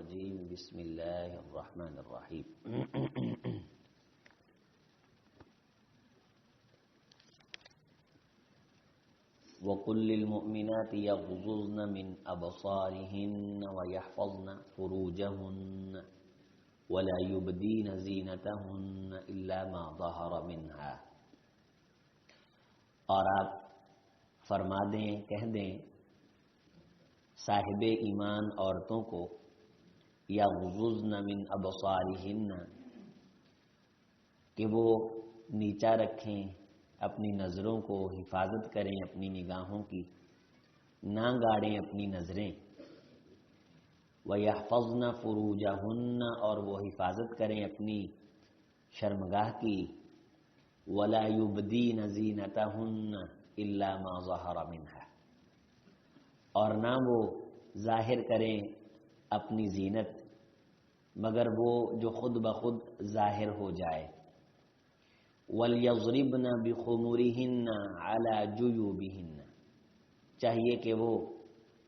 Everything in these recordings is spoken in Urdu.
الرجيم بسم الله الرحمن الرحيم وقل للمؤمنات يغضضن من أبصارهن ويحفظن فروجهن ولا يبدين زينتهن إلا ما ظهر منها۔ اور آپ فرما دیں، کہہ دیں صاحب ایمان عورتوں کو یغضضن من ابصارہن کہ وہ نیچا رکھیں اپنی نظروں کو، حفاظت کریں اپنی نگاہوں کی، نہ گاڑیں اپنی نظریں۔ وَيَحْفَظْنَ فُرُوجَهُنَّ اور وہ حفاظت کریں اپنی شرمگاہ کی۔ وَلَا يُبْدِينَ زِينَتَهُنَّ إِلَّا مَا ظَهَرَ مِنْهَا اور نہ وہ ظاہر کریں اپنی زینت مگر وہ جو خود بخود ظاہر ہو جائے۔ وَلْيَضْرِبْنَ بِخُمُرِهِنَّ عَلَى جُيُوبِهِنَّ چاہیے کہ وہ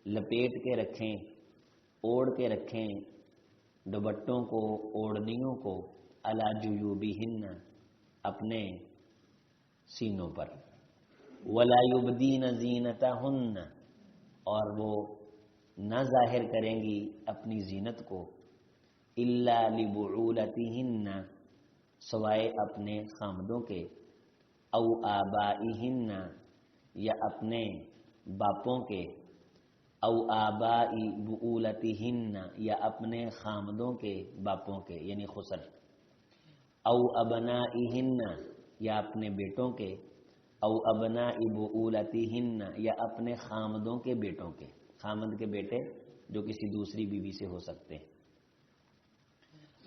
لپیٹ کے رکھیں، اوڑھ کے رکھیں دوپٹوں کو، اوڑھنیوں کو، عَلَى جُيُوبِهِنَّ اپنے سینوں پر۔ وَلَا يُبْدِينَ زِينَتَهُنَّ اور وہ نہ ظاہر کریں گی اپنی زینت کو، إِلَّا لِبُعُولَتِهِنَّ سوائے اپنے خامدوں کے، او آبائہن یا اپنے باپوں کے، او آبائی بعولتہن یا اپنے خامدوں کے باپوں کے یعنی خسر، او ابنائہن یا اپنے بیٹوں کے، او ابنائی بعولتہن یا اپنے خامدوں کے بیٹوں کے، خامد کے بیٹے جو کسی دوسری بیوی سے ہو سکتے ہیں،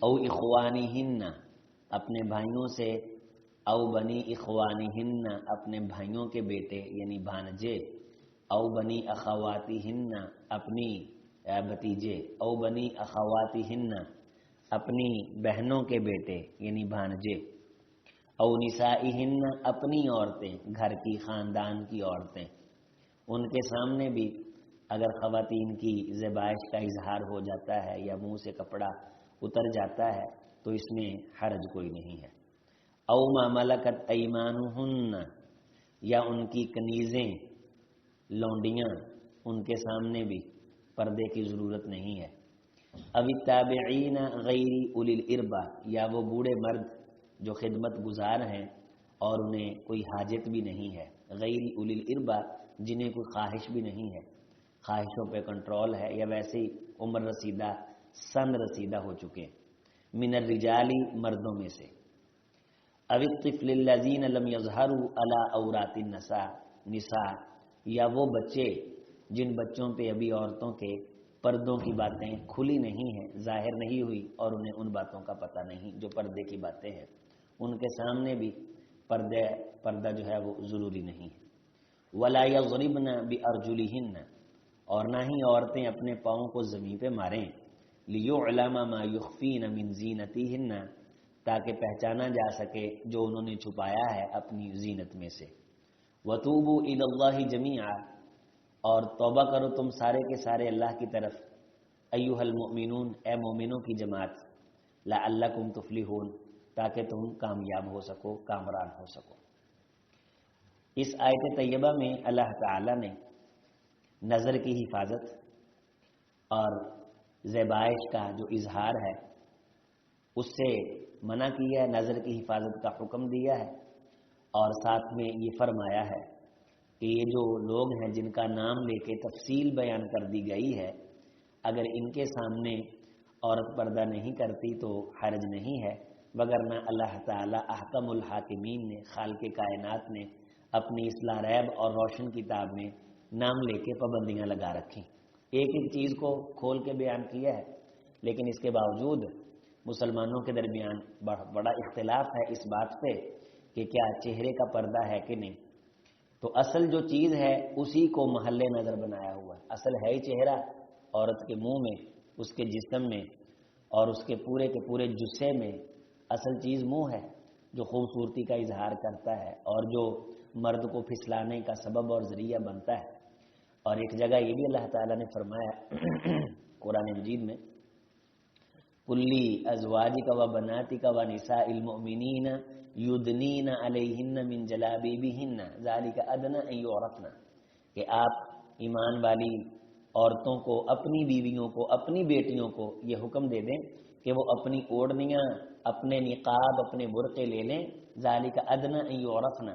او اخوانہن اپنے بھائیوں سے، او بنی اخوانہن اپنے بھائیوں کے بیٹے یعنی بھانجے، او بنی اخواتہن اپنی بھتیجے، او بنی اخواتہن اپنی بہنوں کے بیٹے یعنی بھانجے، او نسائہن اپنی عورتیں، گھر کی خاندان کی عورتیں، ان کے سامنے بھی اگر خواتین کی زیبائش کا اظہار ہو جاتا ہے یا منہ سے کپڑا اتر جاتا ہے تو اس میں حرج کوئی نہیں ہے۔ او ما ملکت ایمانہن یا ان کی کنیزیں، لونڈیاں، ان کے سامنے بھی پردے کی ضرورت نہیں ہے۔ او التابعین غیر اولی الاربہ یا وہ بوڑھے مرد جو خدمت گزار ہیں اور انہیں کوئی حاجت بھی نہیں ہے، غیر اولی الاربہ جنہیں کوئی خواہش بھی نہیں ہے، خواہشوں پہ کنٹرول ہے یا ویسے ہی عمر رسیدہ، سن رسیدہ ہو چکے، من الرجال مردوں میں سے، او الطفل الذین لم یظہروا علی عورات النساء یا وہ بچے جن بچوں پہ ابھی عورتوں کے پردوں کی باتیں کھلی نہیں ہیں، ظاہر نہیں ہوئی اور انہیں ان باتوں کا پتہ نہیں جو پردے کی باتیں ہیں، ان کے سامنے بھی پردہ جو ہے وہ ضروری نہیں ہے۔ ولا یضربن بارجلہن اور نہ ہی عورتیں اپنے پاؤں کو زمین پہ ماریں، لیعلم ما یخفین من زینتہن تاکہ پہچانا جا سکے جو انہوں نے چھپایا ہے اپنی زینت میں سے۔ وتوبوا الی اللہ جمیعا اور توبہ کرو تم سارے کے سارے اللہ کی طرف، ایھا المؤمنون اے مومنوں کی جماعت، لعلکم تفلحون تاکہ تم کامیاب ہو سکو، کامران ہو سکو۔ اس آیت طیبہ میں اللہ تعالی نے نظر کی حفاظت اور زیبائش کا جو اظہار ہے اس سے منع کیا ہے، نظر کی حفاظت کا حکم دیا ہے، اور ساتھ میں یہ فرمایا ہے کہ یہ جو لوگ ہیں جن کا نام لے کے تفصیل بیان کر دی گئی ہے، اگر ان کے سامنے عورت پردہ نہیں کرتی تو حرج نہیں ہے، وگرنہ اللہ تعالی احکم الحاکمین نے، خالق کائنات نے اپنی اصلاح ریب اور روشن کتاب میں نام لے کے پابندیاں لگا رکھی، ایک ایک چیز کو کھول کے بیان کیا ہے، لیکن اس کے باوجود مسلمانوں کے درمیان بڑا اختلاف ہے اس بات پہ کہ کیا چہرے کا پردہ ہے کہ نہیں۔ تو اصل جو چیز ہے اسی کو محل نظر بنایا ہوا ہے، اصل ہے ہی چہرہ، عورت کے منہ میں، اس کے جسم میں اور اس کے پورے جسے میں اصل چیز منہ ہے جو خوبصورتی کا اظہار کرتا ہے اور جو مرد کو پھسلانے کا سبب اور ذریعہ بنتا ہے۔ اور ایک جگہ یہ بھی اللہ تعالیٰ نے فرمایا قرآن مجید میں کلی ازواجک و بناتک و نساء المؤمنین یدنین علیہن من جلابیبہن ذالک ادنی ان یعرفن، کہ آپ ایمان والی عورتوں کو، اپنی بیویوں کو، اپنی بیٹیوں کو یہ حکم دے دیں کہ وہ اپنی اوڑھنیاں، اپنے نقاب، اپنے برقعے لے لیں، ذالک ادنی ان یعرفن،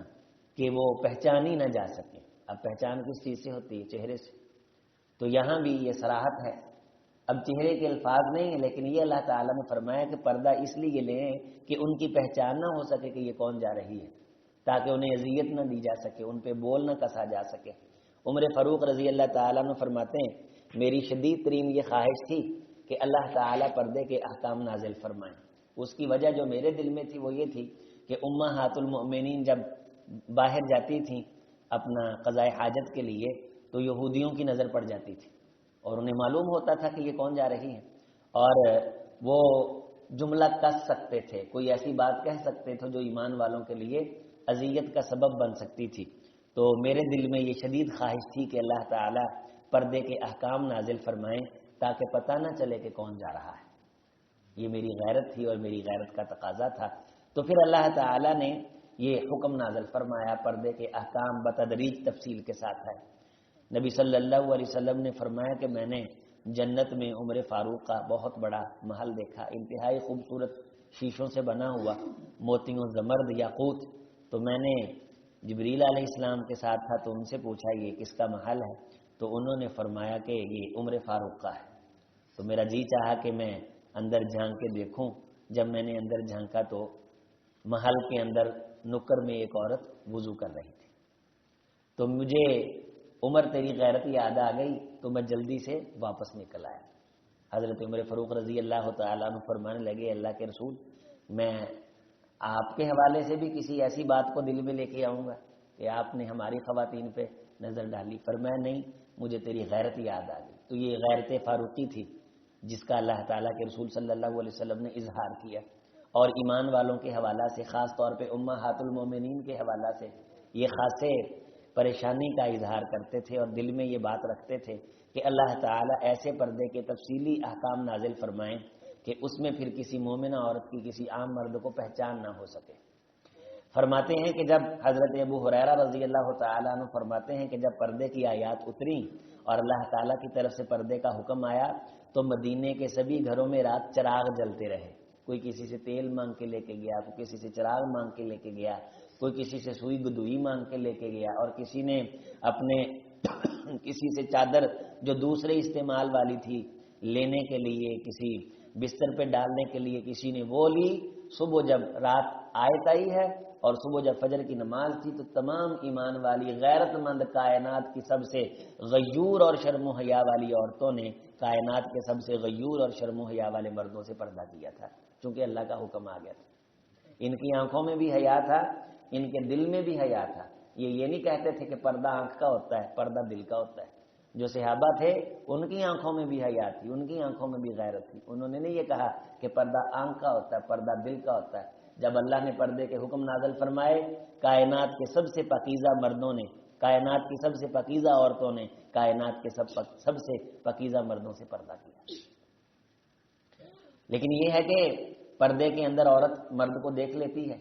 کہ وہ پہچانی نہ جا سکیں۔ اب پہچان کس چیز سے ہوتی ہے؟ چہرے سے۔ تو یہاں بھی یہ صراحت ہے، اب چہرے کے الفاظ نہیں ہیں، لیکن یہ اللہ تعالیٰ نے فرمایا کہ پردہ اس لیے لیں کہ ان کی پہچان نہ ہو سکے کہ یہ کون جا رہی ہے، تاکہ انہیں اذیت نہ دی جا سکے، ان پہ بول نہ کسا جا سکے۔ عمر فاروق رضی اللہ تعالیٰ عنہ فرماتے ہیں میری شدید ترین یہ خواہش تھی کہ اللہ تعالیٰ پردے کے احکام نازل فرمائیں۔ اس کی وجہ جو میرے دل میں تھی وہ یہ تھی کہ امہات المؤمنین جب باہر جاتی تھیں اپنا قضاء حاجت کے لیے تو یہودیوں کی نظر پڑ جاتی تھی، اور انہیں معلوم ہوتا تھا کہ یہ کون جا رہی ہیں، اور وہ جملہ کس سکتے تھے، کوئی ایسی بات کہہ سکتے تھے جو ایمان والوں کے لیے اذیت کا سبب بن سکتی تھی۔ تو میرے دل میں یہ شدید خواہش تھی کہ اللہ تعالیٰ پردے کے احکام نازل فرمائیں تاکہ پتہ نہ چلے کہ کون جا رہا ہے۔ یہ میری غیرت تھی اور میری غیرت کا تقاضا تھا۔ تو پھر اللہ تعالیٰ نے یہ حکم نازل فرمایا، پردے کے احکام بتدریج تفصیل کے ساتھ ہے۔ نبی صلی اللہ علیہ وسلم نے فرمایا کہ میں نے جنت میں عمر فاروق کا بہت بڑا محل دیکھا، انتہائی خوبصورت شیشوں سے بنا ہوا، موتیوں، زمرد، یاقوت۔ تو میں نے جبریل علیہ السلام کے ساتھ تھا تو ان سے پوچھا یہ کس کا محل ہے؟ تو انہوں نے فرمایا کہ یہ عمر فاروق کا ہے۔ تو میرا جی چاہا کہ میں اندر جھانک کے دیکھوں۔ جب میں نے اندر جھانکا تو محل کے اندر نکر میں ایک عورت وضو کر رہی تھی۔ تو مجھے عمر تیری غیرت یاد آ گئی تو میں جلدی سے واپس نکل آیا۔ حضرت عمر فاروق رضی اللہ تعالیٰ عنہ فرمانے لگے اللہ کے رسول، میں آپ کے حوالے سے بھی کسی ایسی بات کو دل میں لے کے آؤں گا کہ آپ نے ہماری خواتین پہ نظر ڈالی؟ فرمایا نہیں، مجھے تیری غیرت یاد آ گئی۔ تو یہ غیرت فاروقی تھی جس کا اللہ تعالیٰ کے رسول صلی اللہ علیہ وسلم نے اظہار کیا، اور ایمان والوں کے حوالہ سے، خاص طور پہ امہات المومنین کے حوالہ سے یہ خاصے پریشانی کا اظہار کرتے تھے اور دل میں یہ بات رکھتے تھے کہ اللہ تعالیٰ ایسے پردے کے تفصیلی احکام نازل فرمائیں کہ اس میں پھر کسی مومنہ عورت کی کسی عام مرد کو پہچان نہ ہو سکے۔ فرماتے ہیں کہ جب حضرت ابو ہریرہ رضی اللہ تعالیٰ عنہ فرماتے ہیں کہ جب پردے کی آیات اتری اور اللہ تعالیٰ کی طرف سے پردے کا حکم آیا تو مدینے کے سبھی گھروں میں رات چراغ جلتے رہے۔ کوئی کسی سے تیل مانگ کے لے کے گیا، کوئی کسی سے چراغ مانگ کے لے کے گیا، کوئی کسی سے سوئی گدوئی مانگ کے لے کے گیا، اور کسی نے اپنے کسی سے چادر جو دوسرے استعمال والی تھی لینے کے لیے، کسی بستر پہ ڈالنے کے لیے کسی نے وہ لی۔ صبح جب رات آیت آئی ہے اور صبح جب فجر کی نماز تھی تو تمام ایمان والی غیرت مند کائنات کی سب سے غیور اور شرم و حیا والی عورتوں نے کائنات کے سب سے غیور اور شرم و حیا والے مردوں سے پردہ کیا تھا، چونکہ اللہ کا حکم آ گیا تھا۔ ان کی آنکھوں میں بھی حیا تھا، ان کے دل میں بھی حیا تھا۔ یہ نہیں کہتے تھے کہ پردہ آنکھ کا ہوتا ہے، پردہ دل کا ہوتا ہے۔ جو صحابہ تھے ان کی آنکھوں میں بھی حیا تھی، ان کی آنکھوں میں بھی غیرت تھی۔ انہوں نے نہیں یہ کہا کہ پردہ آنکھ کا ہوتا ہے، پردہ دل کا ہوتا ہے۔ جب اللہ نے پردے کے حکم نازل فرمائے، کائنات کے سب سے پاکیزہ مردوں نے، کائنات کی سب سے پاکیزہ عورتوں نے کائنات کے سب سے پاکیزہ مردوں سے پردہ کیا۔ لیکن یہ ہے کہ پردے کے اندر عورت مرد کو دیکھ لیتی ہے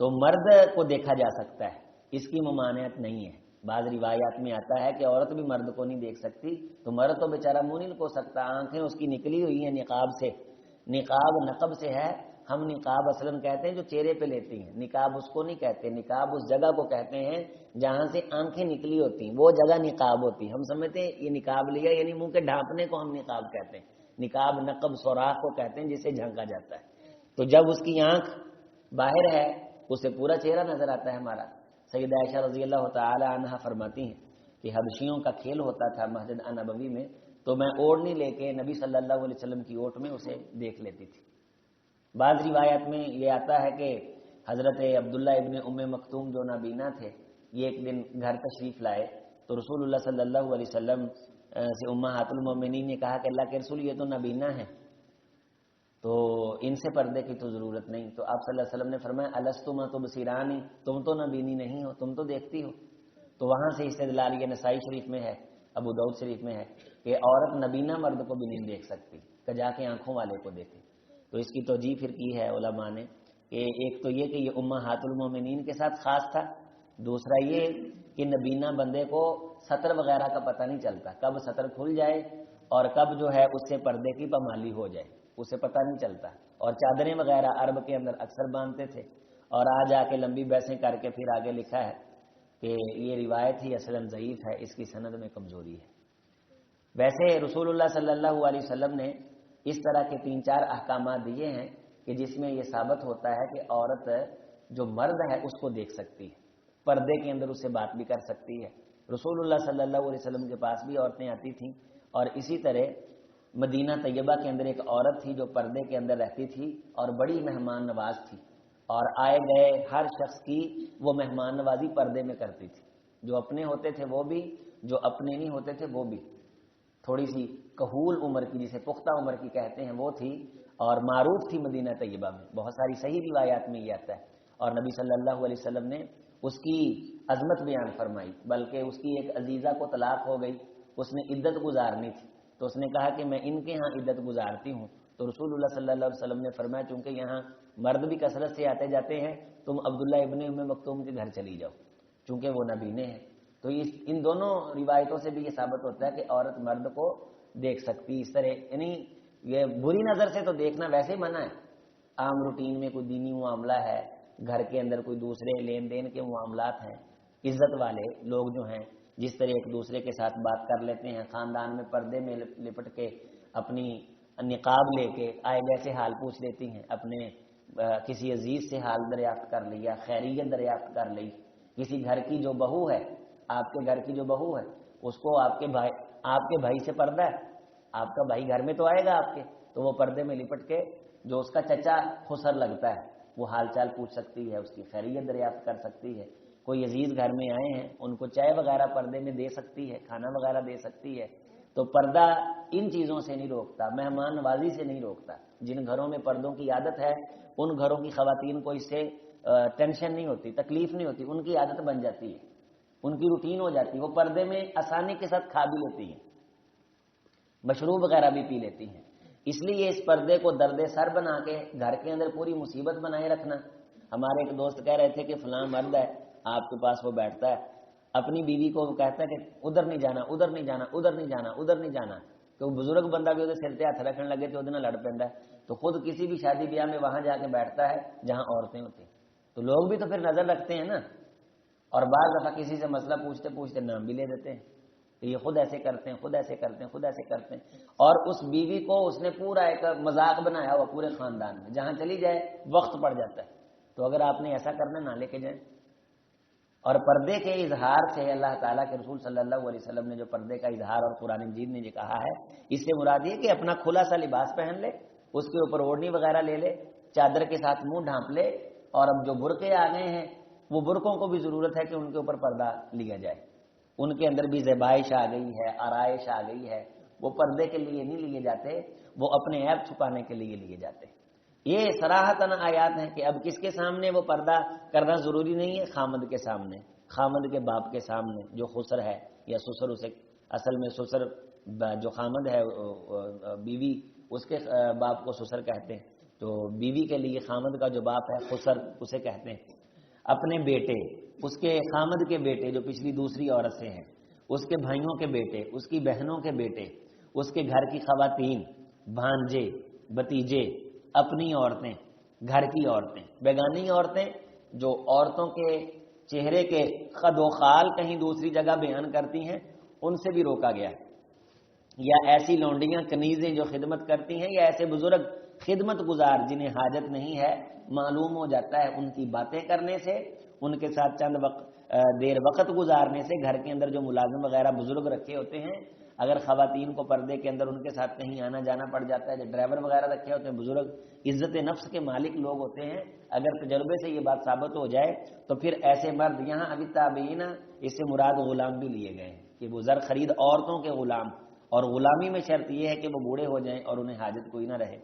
تو مرد کو دیکھا جا سکتا ہے، اس کی ممانعت نہیں ہے۔ بعض روایات میں آتا ہے کہ عورت بھی مرد کو نہیں دیکھ سکتی، تو مرد تو بیچارہ منہ نہیں لکو سکتا، آنکھیں اس کی نکلی ہوئی ہیں نقاب سے، نقاب نقب سے ہے۔ ہم نقاب اصلاً کہتے ہیں جو چہرے پہ لیتی ہیں، نقاب اس کو نہیں کہتے، نقاب اس جگہ کو کہتے ہیں جہاں سے آنکھیں نکلی ہوتی ہیں، وہ جگہ نقاب ہوتی ہے۔ ہم سمجھتے ہیں یہ نقاب لیا یعنی منہ کے ڈھانپنے کو ہم نقاب کہتے ہیں، نقاب نقب سوراخ کو کہتے ہیں جسے جھانکا جاتا ہے۔ تو جب اس کی آنکھ باہر ہے اسے پورا چہرہ نظر آتا ہے ہمارا۔ سیدہ عائشہ رضی اللہ تعالی عنہا فرماتی ہیں کہ حبشیوں کا کھیل ہوتا تھا مسجد نبوی میں، تو میں اوڑھنی لے کے نبی صلی اللہ علیہ وسلم کی اوٹ میں اسے دیکھ لیتی تھی۔ بعض روایت میں یہ آتا ہے کہ حضرت عبداللہ ابن ام مکتوم جو نابینا تھے، یہ ایک دن گھر تشریف لائے تو رسول اللہ صلی اللہ علیہ وسلم سے امہات المومنین نے کہا کہ اللہ کے رسول یہ تو نابینا ہے، تو ان سے پردے کی تو ضرورت نہیں۔ تو آپ صلی اللہ علیہ وسلم نے فرمایا الستما تبصرانی، تم تو نابینی نہیں ہو، تم تو دیکھتی ہو۔ تو وہاں سے استدلال یہ نسائی شریف میں ہے، ابو داؤد شریف میں ہے کہ عورت نبینا مرد کو بھی نہیں دیکھ سکتی کہ جا کے آنکھوں والے کو دیکھے۔ تو اس کی توجیہ پھر کی ہے علماء نے کہ ایک تو یہ کہ یہ امہات المومنین کے ساتھ خاص تھا، دوسرا یہ کہ نبینا بندے کو سطر وغیرہ کا پتہ نہیں چلتا، کب سطر کھل جائے اور کب جو ہے اس سے پردے کی پامالی ہو جائے، اسے پتہ نہیں چلتا۔ اور چادریں وغیرہ عرب کے اندر اکثر باندھتے تھے، اور آج آ کے لمبی بحثیں کر کے پھر آگے لکھا ہے کہ یہ روایت ہی اصلاً ضعیف ہے، اس کی سند میں کمزوری ہے۔ ویسے رسول اللہ صلی اللہ علیہ وسلم نے اس طرح کے 3-4 احکامات دیے ہیں کہ جس میں یہ ثابت ہوتا ہے کہ عورت جو مرد ہے اس کو دیکھ سکتی ہے، پردے کے اندر اس سے بات بھی کر سکتی ہے۔ رسول اللہ صلی اللہ علیہ وسلم کے پاس بھی عورتیں آتی تھیں، اور اسی طرح مدینہ طیبہ کے اندر ایک عورت تھی جو پردے کے اندر رہتی تھی اور بڑی مہمان نواز تھی، اور آئے گئے ہر شخص کی وہ مہمان نوازی پردے میں کرتی تھی، جو اپنے ہوتے تھے وہ بھی، جو اپنے نہیں ہوتے تھے وہ بھی۔ تھوڑی سی کہول عمر کی، جسے پختہ عمر کی کہتے ہیں، وہ تھی اور معروف تھی مدینہ طیبہ میں۔ بہت ساری صحیح روایات میں یہ آتا ہے، اور نبی صلی اللہ علیہ وسلم نے اس کی عظمت بیان فرمائی، بلکہ اس کی ایک عزیزہ کو طلاق ہو گئی، اس نے عدت گزارنی تھی، تو اس نے کہا کہ میں ان کے ہاں عدت گزارتی ہوں، تو رسول اللہ صلی اللہ علیہ وسلم نے فرمایا چونکہ یہاں مرد بھی کثرت سے آتے جاتے ہیں، تم عبداللہ ابن ام مکتوم کے گھر چلی جاؤ، چونکہ وہ نبینے ہیں۔ تو ان دونوں روایتوں سے بھی یہ ثابت ہوتا ہے کہ عورت مرد کو دیکھ سکتی اس طرح، یعنی یہ بری نظر سے تو دیکھنا ویسے منع ہے، عام روٹین میں کوئی دینی معاملہ ہے، گھر کے اندر کوئی دوسرے لین دین کے معاملات ہیں، عزت والے لوگ جو ہیں جس طرح ایک دوسرے کے ساتھ بات کر لیتے ہیں، خاندان میں پردے میں لپٹ کے اپنی نقاب لے کے آئے گئے سے حال پوچھ لیتی ہیں، اپنے کسی عزیز سے حال دریافت کر لیا، خیریت دریافت کر لی، کسی گھر کی جو بہو ہے، آپ کے گھر کی جو بہو ہے اس کو آپ کے بھائی سے پردہ ہے، آپ کا بھائی گھر میں تو آئے گا آپ کے، تو وہ پردے میں لپٹ کے جو اس کا چچا خسر لگتا ہے وہ حال چال پوچھ سکتی ہے، اس کی خیریت دریافت کر سکتی ہے۔ کوئی عزیز گھر میں آئے ہیں ان کو چائے وغیرہ پردے میں دے سکتی ہے، کھانا وغیرہ دے سکتی ہے۔ تو پردہ ان چیزوں سے نہیں روکتا، مہمان نوازی سے نہیں روکتا۔ جن گھروں میں پردوں کی عادت ہے ان گھروں کی خواتین کو اس سے ٹینشن نہیں ہوتی، تکلیف نہیں ہوتی، ان کی عادت بن جاتی ہے، ان کی روٹین ہو جاتی ہے، وہ پردے میں آسانی کے ساتھ کھا بھی لیتی ہیں، مشروب وغیرہ بھی پی لیتی ہیں۔ اس لیے اس پردے کو درد سر بنا کے گھر کے اندر پوری مصیبت بنائے رکھنا۔ ہمارے ایک دوست کہہ رہے تھے کہ فلاں مرد ہے آپ کے پاس، وہ بیٹھتا ہے، اپنی بیوی کو وہ کہتا ہے کہ ادھر نہیں جانا، ادھر نہیں جانا، ادھر نہیں جانا، ادھر نہیں جانا، کہ وہ بزرگ بندہ بھی ادھر سر تے ہاتھ رکھنے لگے تو ادھر لڑ پیندا ہے، تو خود کسی بھی شادی بیاہ میں وہاں جا کے بیٹھتا ہے جہاں عورتیں ہوتی ہیں، تو لوگ بھی تو پھر نظر رکھتے ہیں نا، اور بعض دفعہ کسی سے مسئلہ پوچھتے پوچھتے نام بھی لے دیتے ہیں کہ یہ خود ایسے کرتے ہیں، خود ایسے کرتے ہیں، خود ایسے کرتے ہیں، اور اس بیوی کو اس نے پورا ایک مذاق بنایا ہوا پورے خاندان میں، جہاں چلی جائے وقت پڑ جاتا ہے۔ تو اگر آپ نے ایسا کرنا نہ لے کے جائیں۔ اور پردے کے اظہار سے اللہ تعالیٰ کے رسول صلی اللہ علیہ وسلم نے جو پردے کا اظہار اور قرآن مجید نے جو کہا ہے، اس سے مراد یہ کہ اپنا کھلا سا لباس پہن لے، اس کے اوپر اوڑھنی وغیرہ لے لے، چادر کے ساتھ منہ ڈھانپ لے، اور اب جو برقعے آ گئے ہیں وہ برقعوں کو بھی ضرورت ہے کہ ان کے اوپر پردہ لیا جائے، ان کے اندر بھی زیبائش آ گئی ہے، آرائش آ گئی ہے، وہ پردے کے لیے نہیں لیے جاتے، وہ اپنے عیب چھپانے کے لیے لیے جاتے۔ یہ صراحتاً آیات ہیں کہ اب کس کے سامنے وہ پردہ کرنا ضروری نہیں ہے، خامد کے سامنے، خامد کے باپ کے سامنے جو خسر ہے یا سسر، اسے اصل میں سسر جو خامد ہے بیوی، اس کے باپ کو سسر کہتے ہیں، تو بیوی کے لیے خامد کا جو باپ ہے خسر اسے کہتے ہیں۔ اپنے بیٹے، اس کے خامد کے بیٹے جو پچھلی دوسری عورت سے ہیں، اس کے بھائیوں کے بیٹے، اس کی بہنوں کے بیٹے، اس کے گھر کی خواتین، بھانجے، بھتیجے، اپنی عورتیں، گھر کی عورتیں، بیگانی عورتیں جو عورتوں کے چہرے کے خد و خال کہیں دوسری جگہ بیان کرتی ہیں، ان سے بھی روکا گیا ہے، یا ایسی لونڈیاں کنیزیں جو خدمت کرتی ہیں، یا ایسے بزرگ خدمت گزار جنہیں حاجت نہیں ہے، معلوم ہو جاتا ہے ان کی باتیں کرنے سے، ان کے ساتھ چند دیر وقت گزارنے سے، گھر کے اندر جو ملازم وغیرہ بزرگ رکھے ہوتے ہیں، اگر خواتین کو پردے کے اندر ان کے ساتھ کہیں آنا جانا پڑ جاتا ہے، جو ڈرائیور وغیرہ رکھے ہوتے ہیں بزرگ، عزت نفس کے مالک لوگ ہوتے ہیں، اگر تجربے سے یہ بات ثابت ہو جائے تو پھر ایسے مرد، یہاں ابھی تابعین اس سے مراد غلام بھی لیے گئے ہیں کہ وہ زر خرید عورتوں کے غلام، اور غلامی میں شرط یہ ہے کہ وہ بوڑھے ہو جائیں اور انہیں حاجت کوئی نہ رہے۔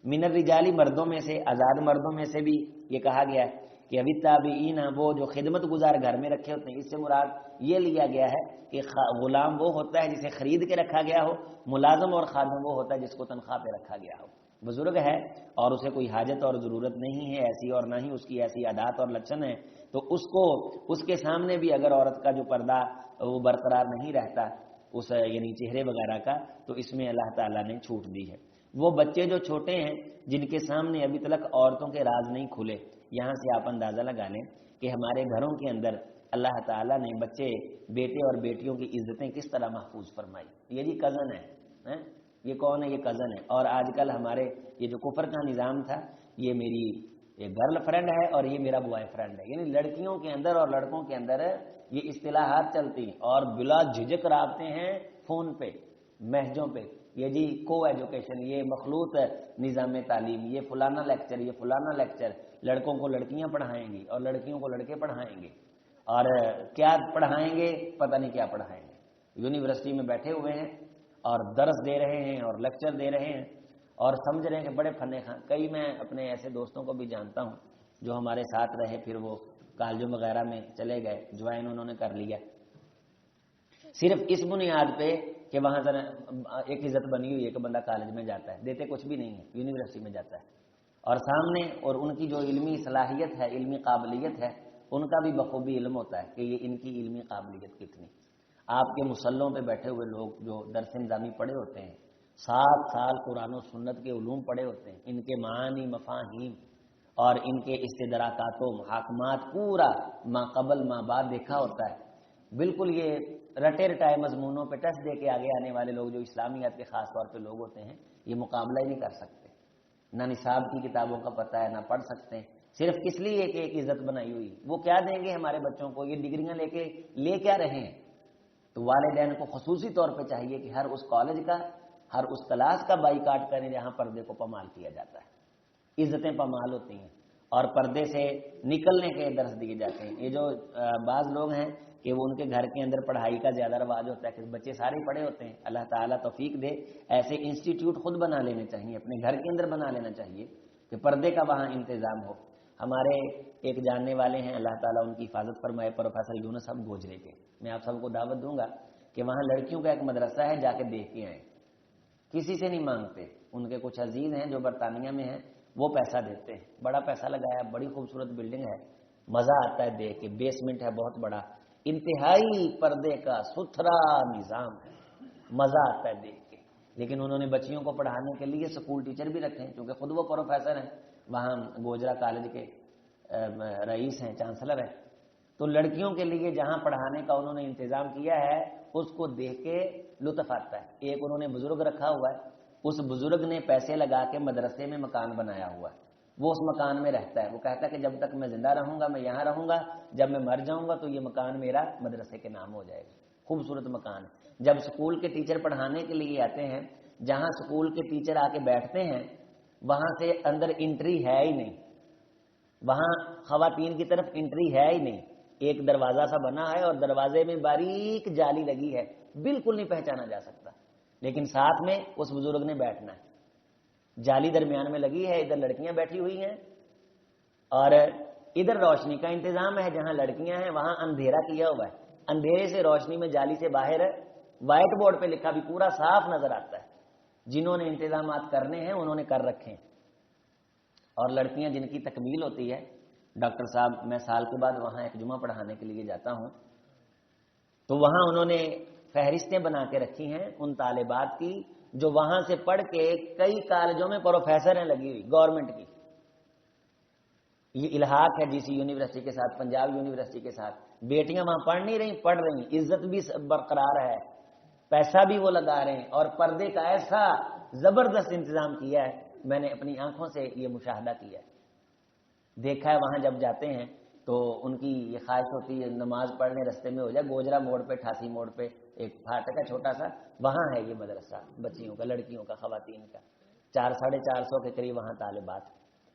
من الرجالی، مردوں میں سے، آزاد مردوں میں سے بھی یہ کہا گیا ہے کہ ابھی تابعین وہ جو خدمت گزار گھر میں رکھے ہوتے ہیں، اس سے مراد یہ لیا گیا ہے کہ غلام وہ ہوتا ہے جسے خرید کے رکھا گیا ہو، ملازم اور خادم وہ ہوتا ہے جس کو تنخواہ پہ رکھا گیا ہو۔ بزرگ ہے اور اسے کوئی حاجت اور ضرورت نہیں ہے ایسی، اور نہ ہی اس کی ایسی عادات اور لچن ہے، تو اس کو اس کے سامنے بھی اگر عورت کا جو پردہ وہ برقرار نہیں رہتا اس یعنی چہرے وغیرہ کا، تو اس میں اللہ تعالیٰ نے چھوٹ دی ہے۔ وہ بچے جو چھوٹے ہیں جن کے سامنے ابھی تک عورتوں کے راز نہیں کھلے، یہاں سے آپ اندازہ لگا لیں کہ ہمارے گھروں کے اندر اللہ تعالیٰ نے بچے بیٹے اور بیٹیوں کی عزتیں کس طرح محفوظ فرمائی۔ یہ جی کزن ہے، یہ کون ہے؟ یہ کزن ہے۔ اور آج کل ہمارے یہ جو کفر کا نظام تھا، یہ میری گرل فرینڈ ہے اور یہ میرا بوائے فرینڈ ہے، یعنی لڑکیوں کے اندر اور لڑکوں کے اندر یہ اصطلاحات چلتی ہیں اور بلا جھجک رابطے ہیں فون پہ، میسجوں پہ، یہ جی کو ایجوکیشن، یہ مخلوط نظام تعلیم، یہ فلانا لیکچر، یہ فلانا لیکچر، لڑکوں کو لڑکیاں پڑھائیں گی اور لڑکیوں کو لڑکے پڑھائیں گے، اور کیا پڑھائیں گے پتہ نہیں کیا پڑھائیں گے۔ یونیورسٹی میں بیٹھے ہوئے ہیں اور درس دے رہے ہیں اور لیکچر دے رہے ہیں اور سمجھ رہے ہیں کہ بڑے فن خاں۔ کئی میں اپنے ایسے دوستوں کو بھی جانتا ہوں جو ہمارے ساتھ رہے، پھر وہ کالجوں وغیرہ میں چلے گئے، جوائن انہوں نے کر لیا، صرف اس بنیاد پہ کہ وہاں ذرا ایک عزت بنی ہوئی ہے کہ بندہ کالج میں جاتا ہے، دیتے کچھ بھی نہیں ہے، یونیورسٹی میں جاتا ہے، اور سامنے اور ان کی جو علمی صلاحیت ہے، علمی قابلیت ہے، ان کا بھی بخوبی علم ہوتا ہے کہ یہ ان کی علمی قابلیت کتنی۔ آپ کے مسلوں پہ بیٹھے ہوئے لوگ جو درس نظامی پڑھے ہوتے ہیں، 7 سال قرآن و سنت کے علوم پڑھے ہوتے ہیں، ان کے معانی، مفاہیم اور ان کے استدراکات و محاکمات پورا ما قبل ما بعد دیکھا ہوتا ہے، بالکل یہ رٹے رٹائے مضمونوں پہ ٹیسٹ دے کے آگے آنے والے لوگ جو اسلامیات کے خاص طور پہ لوگ ہوتے ہیں، یہ مقابلہ ہی نہیں کر سکتے، نہ نصاب کی کتابوں کا پتہ ہے، نہ پڑھ سکتے ہیں، صرف اس لیے کہ ایک عزت بنائی ہوئی۔ وہ کیا دیں گے ہمارے بچوں کو؟ یہ ڈگریاں لے کیا رہے ہیں؟ تو والدین کو خصوصی طور پہ چاہیے کہ ہر اس کالج کا، ہر اس کلاس کا بائیکاٹ کریں جہاں پردے کو پامال کیا جاتا ہے، عزتیں پامال ہوتی ہیں اور پردے سے نکلنے کے درس دیے جاتے ہیں۔ یہ جو بعض لوگ ہیں کہ وہ ان کے گھر کے اندر پڑھائی کا زیادہ رواج ہوتا ہے کہ بچے سارے پڑھے ہوتے ہیں، اللہ تعالیٰ توفیق دے، ایسے انسٹیٹیوٹ خود بنا لینے چاہیے، اپنے گھر کے اندر بنا لینا چاہیے کہ پردے کا وہاں انتظام ہو۔ ہمارے ایک جاننے والے ہیں، اللہ تعالیٰ ان کی حفاظت فرمائے، پروفیسر یونس صاحب گوجرے کے، میں آپ سب کو دعوت دوں گا کہ وہاں لڑکیوں کا ایک مدرسہ ہے، جا کے دیکھ کے آئیں، کسی سے نہیں مانگتے، ان کے کچھ عزیز ہیں جو برطانیہ میں ہیں، وہ پیسہ دیتے ہیں، بڑا پیسہ لگایا، بڑی خوبصورت بلڈنگ ہے، مزہ آتا ہے دیکھ کے، بیسمنٹ ہے بہت بڑا، انتہائی پردے کا ستھرا نظام ہے، مزہ آتا ہے دیکھ کے۔ لیکن انہوں نے بچیوں کو پڑھانے کے لیے سکول ٹیچر بھی رکھے ہیں، کیونکہ خود وہ پروفیسر ہیں، وہاں گوجرا کالج کے رئیس ہیں، چانسلر ہیں، تو لڑکیوں کے لیے جہاں پڑھانے کا انہوں نے انتظام کیا ہے اس کو دیکھ کے لطف آتا ہے۔ ایک انہوں نے بزرگ رکھا ہوا ہے، اس بزرگ نے پیسے لگا کے مدرسے میں مکان بنایا ہوا ہے، وہ اس مکان میں رہتا ہے، وہ کہتا ہے کہ جب تک میں زندہ رہوں گا میں یہاں رہوں گا، جب میں مر جاؤں گا تو یہ مکان میرا مدرسے کے نام ہو جائے گا۔ خوبصورت مکان ہے۔ جب سکول کے ٹیچر پڑھانے کے لیے آتے ہیں، جہاں سکول کے ٹیچر آ کے بیٹھتے ہیں وہاں سے اندر انٹری ہے ہی نہیں، وہاں خواتین کی طرف انٹری ہے ہی نہیں، ایک دروازہ سا بنا ہے اور دروازے میں باریک جالی لگی ہے، بالکل نہیں پہچانا جا سکتا، لیکن ساتھ میں اس بزرگ نے بیٹھنا ہے، جالی درمیان میں لگی ہے، ادھر لڑکیاں بیٹھی ہوئی ہیں اور ادھر روشنی کا انتظام ہے، جہاں لڑکیاں ہیں وہاں اندھیرا کیا ہوا ہے، اندھیرے سے روشنی میں جالی سے باہر وائٹ بورڈ پہ لکھا بھی پورا صاف نظر آتا ہے، جنہوں نے انتظامات کرنے ہیں انہوں نے کر رکھے ہیں۔ اور لڑکیاں جن کی تکمیل ہوتی ہے، ڈاکٹر صاحب میں سال کے بعد وہاں ایک جمعہ پڑھانے کے لیے جاتا ہوں، تو وہاں انہوں نے فہرستیں بنا کے رکھی ہیں ان طالبات کی جو وہاں سے پڑھ کے کئی کالجوں میں پروفیسر ہیں لگی ہوئی گورنمنٹ کی۔ یہ الحاق ہے جی سی یونیورسٹی کے ساتھ، پنجاب یونیورسٹی کے ساتھ، بیٹیاں وہاں پڑھ نہیں رہی، پڑھ رہی، عزت بھی برقرار ہے، پیسہ بھی وہ لگا رہے ہیں، اور پردے کا ایسا زبردست انتظام کیا ہے، میں نے اپنی آنکھوں سے یہ مشاہدہ کیا ہے، دیکھا ہے۔ وہاں جب جاتے ہیں تو ان کی یہ خواہش ہوتی ہے نماز پڑھنے رستے میں ہو جائے، گوجرا موڑ پہ 88 موڑ پہ ایک پھاٹک ہے چھوٹا سا، وہاں ہے یہ مدرسہ بچیوں کا، لڑکیوں کا، خواتین کا، 400-450 کے قریب وہاں طالبات،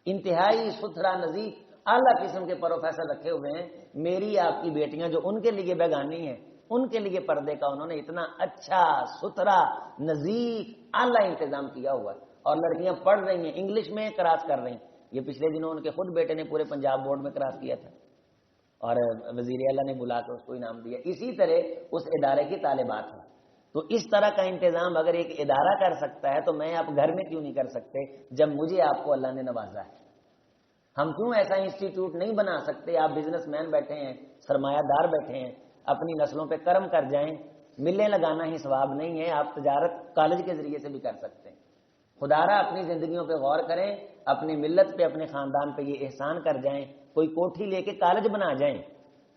انتہائی ستھرا نظیف اعلیٰ قسم کے پروفیسر رکھے ہوئے ہیں۔ میری آپ کی بیٹیاں جو ان کے لیے بیگانی ہیں، ان کے لیے پردے کا انہوں نے اتنا اچھا ستھرا نظیف اعلیٰ انتظام کیا ہوا ہے، اور لڑکیاں پڑھ رہی ہیں، انگلش میں کراس کر رہی ہیں۔ یہ پچھلے دنوں ان کے خود بیٹے نے پورے پنجاب بورڈ میں کراس کیا تھا اور وزیر اعلیٰ نے بلا کر اس کو انعام دیا. اسی طرح اس ادارے کی طالبات ہیں. تو اس طرح کا انتظام اگر ایک ادارہ کر سکتا ہے تو میں آپ گھر میں کیوں نہیں کر سکتے جب مجھے آپ کو اللہ نے نوازا ہے؟ ہم کیوں ایسا انسٹیٹیوٹ نہیں بنا سکتے؟ آپ بزنس مین بیٹھے ہیں، سرمایہ دار بیٹھے ہیں، اپنی نسلوں پہ کرم کر جائیں. ملیں لگانا ہی ثواب نہیں ہے، آپ تجارت کالج کے ذریعے سے بھی کر سکتے ہیں. خدا را اپنی زندگیوں پہ غور کریں، اپنی ملت پہ، اپنے خاندان پہ یہ احسان کر جائیں، کوئی کوٹھی لے کے کالج بنا جائیں،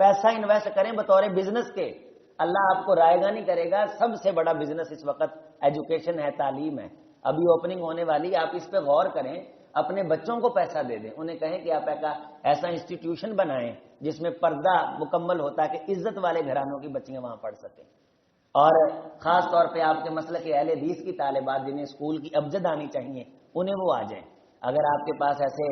پیسہ انویسٹ کریں بطور بزنس کے. اللہ آپ کو رائے گا نہیں کرے گا. سب سے بڑا بزنس اس وقت ایجوکیشن ہے، تعلیم ہے. ابھی اوپننگ ہونے والی، آپ اس پہ غور کریں. اپنے بچوں کو پیسہ دے دیں، انہیں کہیں کہ آپ ایسا انسٹیٹیوشن بنائیں جس میں پردہ مکمل ہوتا ہے کہ عزت والے گھرانوں کی بچیاں وہاں پڑھ سکیں. اور خاص طور پہ آپ کے مسلک اہل حدیث کی طالبات جنہیں اسکول کی ابجد آنی چاہیے، انہیں وہ آ جائیں. اگر آپ کے پاس ایسے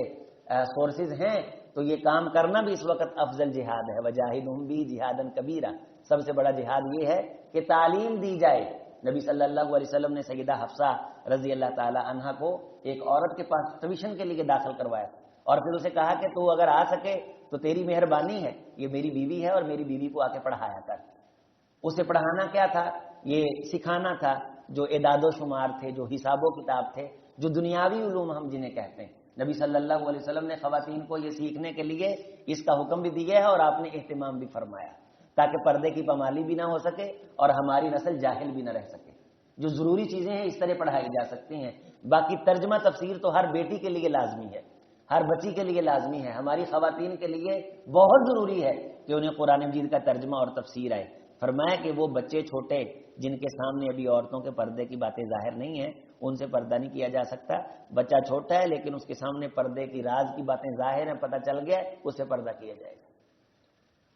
سورسز ہیں تو یہ کام کرنا بھی اس وقت افضل جہاد ہے. وجاہدہم بھی جہادن کبیرہ. سب سے بڑا جہاد یہ ہے کہ تعلیم دی جائے. نبی صلی اللہ علیہ وسلم نے سیدہ حفصہ رضی اللہ تعالی عنہا کو ایک عورت کے پاس ٹیوشن کے لیے داخل کروایا اور پھر اسے کہا کہ تو اگر آ سکے تو تیری مہربانی ہے، یہ میری بیوی ہے اور میری بیوی کو آ کے پڑھایا کر. اسے پڑھانا کیا تھا؟ یہ سکھانا تھا جو اعداد و شمار تھے، جو حساب و کتاب تھے، جو دنیاوی علوم ہم جنہیں کہتے ہیں. نبی صلی اللہ علیہ وسلم نے خواتین کو یہ سیکھنے کے لیے اس کا حکم بھی دیا ہے اور آپ نے اہتمام بھی فرمایا تاکہ پردے کی پامالی بھی نہ ہو سکے اور ہماری نسل جاہل بھی نہ رہ سکے. جو ضروری چیزیں ہیں اس طرح پڑھائی جا سکتی ہیں. باقی ترجمہ تفسیر تو ہر بیٹی کے لیے لازمی ہے، ہر بچی کے لیے لازمی ہے. ہماری خواتین کے لیے بہت ضروری ہے کہ انہیں قرآن مجید کا ترجمہ اور تفسیر آئے. فرمایا کہ وہ بچے چھوٹے جن کے سامنے ابھی عورتوں کے پردے کی باتیں ظاہر نہیں ہیں، ان سے پردہ نہیں کیا جا سکتا. بچہ چھوٹا ہے لیکن اس کے سامنے پردے کی راز کی باتیں ظاہر ہیں، پتہ چل گیا، اس سے پردہ کیا جائے گا.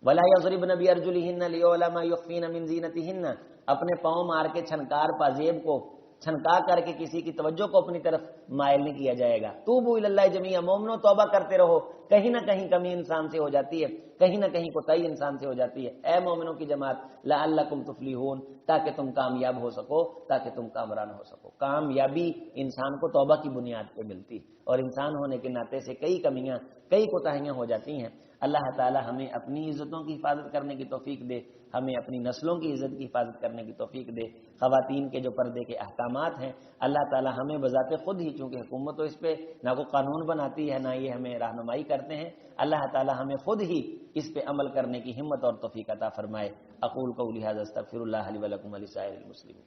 وَلَا يَضْرِبْنَ بِأَرْجُلِهِنَّ لِيُعْلَمَ يُخْفِينَ مِنْ زِينَتِهِنَّ. اپنے پاؤں مار کے چھنکار پازیب کو چھنکا کر کے کسی کی توجہ کو اپنی طرف مائل نہیں کیا جائے گا. توبوا الی اللہ جمیعا. مومنو توبہ کرتے رہو. کہیں نہ کہیں کمی انسان سے ہو جاتی ہے، کہیں نہ کہیں کوتاہی انسان سے ہو جاتی ہے. اے مومنوں کی جماعت، لعلکم تفلحون، تاکہ تم کامیاب ہو سکو، تاکہ تم کامران ہو سکو. کامیابی انسان کو توبہ کی بنیاد پہ ملتی اور انسان ہونے کے ناطے سے کئی کمیاں، کئی کوتاہیاں ہو جاتی ہیں. اللہ تعالی ہمیں اپنی عزتوں کی حفاظت کرنے کی توفیق دے، ہمیں اپنی نسلوں کی عزت کی حفاظت کرنے کی توفیق دے. خواتین کے جو پردے کے احکامات ہیں اللہ تعالی ہمیں بذات خود ہی، چونکہ حکومت تو اس پہ نہ کوئی قانون بناتی ہے نہ یہ ہمیں رہنمائی کرتے ہیں، اللہ تعالی ہمیں خود ہی اس پہ عمل کرنے کی ہمت اور توفیق عطا فرمائے. اقول قولی ھذا استغفر اللہ لی ولکم ولسائر المسلمین.